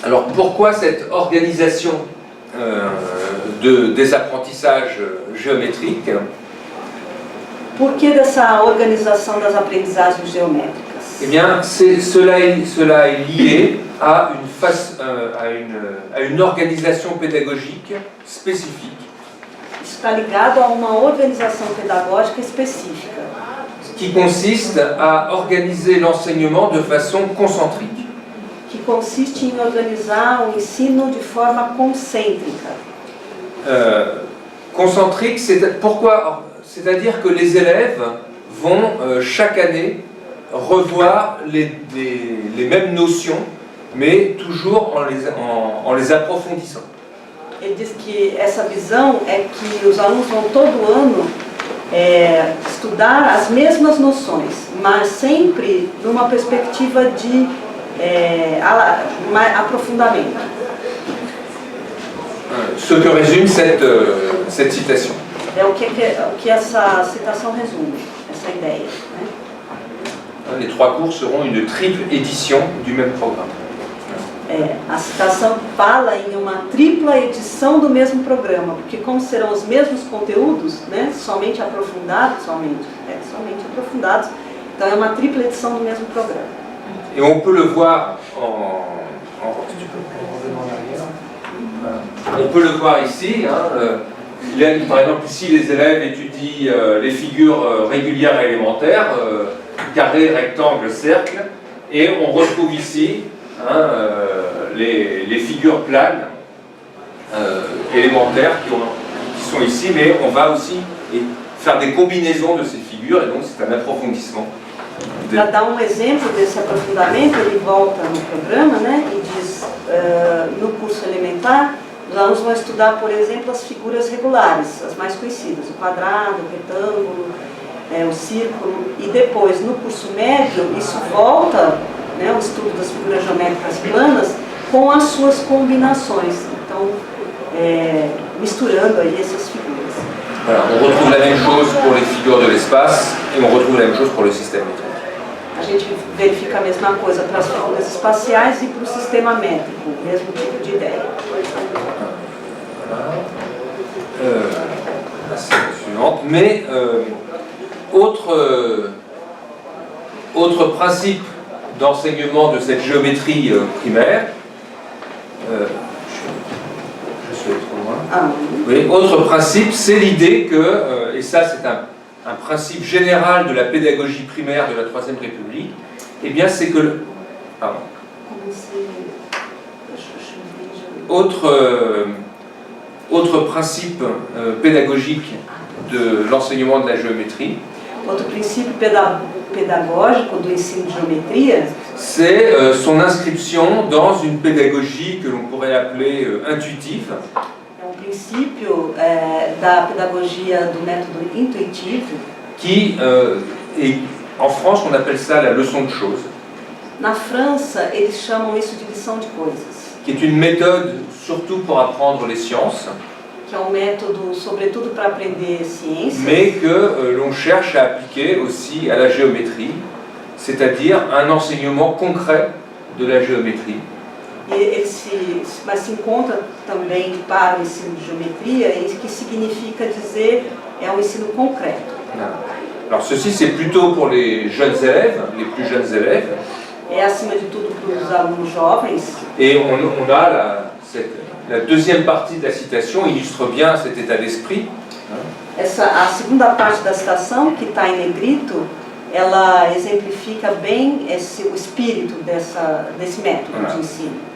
Alors pourquoi cette organisation des apprentissages géométriques? Por que dessa organização das aprendizagens geométricas? Eh bien, cela est lié à une organisation pédagogique spécifique. Isso está ligado a uma organização pedagógica específica. Qui consiste à organiser l'enseignement de façon concentrique. Que consiste em organizar o ensino de forma concêntrica. Concentrique, pourquoi? C'est-à-dire que les élèves vont chaque année revoir les mêmes notions, mais toujours en les approfondissant. Ele diz que essa visão é que os alunos vão todo ano estudar as mesmas noções, mas sempre numa perspectiva de aprofundamento. Ce que résume cette citation. É o que essa citação resume, essa ideia. Né? Les 3 cours seront une triple édition du même programme. A citação fala em uma tripla edição do mesmo programa, porque como serão os mesmos conteúdos, né, somente aprofundados, então é uma tripla edição do mesmo programa. Et on peut le voir on peut le voir ici. Par exemple, ici, les élèves étudient les figures régulières et élémentaires, carré, rectangle, cercle, et on retrouve ici les figures planes élémentaires qui sont ici, mais on va aussi faire des combinaisons de ces figures, et donc c'est un approfondissement. Para dar exemplo desse aprofundamento, ele volta no programa, né, e diz, no curso elementar, os alunos vão estudar, por exemplo, as figuras regulares, as mais conhecidas, o quadrado, o retângulo, o círculo, e depois, no curso médio, isso volta, né, o estudo das figuras geométricas planas, com as suas combinações, então, misturando aí essas figuras. Voilà, on retrouve la même chose pour les figures de l'espace, et on retrouve la même chose pour le système métrique. A gente verifica a mesma coisa para as figuras espaciais e para o sistema métrico, o mesmo tipo de ideia. La slide suivante. Mais autre principe d'enseignement de cette géométrie primaire, je suis allé trop loin. Oui, autre principe, c'est l'idée que, et ça c'est un principe général de la pédagogie primaire de la Troisième République, eh bien c'est que pardon. Autre principe pédagogique de l'enseignement de la géométrie, outro princípio pedagógico do ensino de geometria, c'est son inscription dans une pédagogie que l'on pourrait appeler intuitive. É princípio da pedagogia do método intuitivo, qui est en France on appelle ça la leçon de choses. Na França eles chamam isso de lição de coisas. Qui est une méthode surtout pour apprendre les sciences. Que é método sobretudo para aprender ciências. Mais que l'on cherche à appliquer aussi à la géométrie, c'est-à-dire un enseignement concret de la géométrie. Mas se encontra também para o ensino de geometria, que significa dizer um ensino concreto. Alors ceci c'est plutôt pour les jeunes élèves, les plus jeunes élèves. É acima de tudo para os alunos jovens. Et on a la deuxième partie de la citation illustre bien cet état d'esprit. A segunda parte da citação, que está em negrito, ela exemplifica bem o espírito desse método de ensino.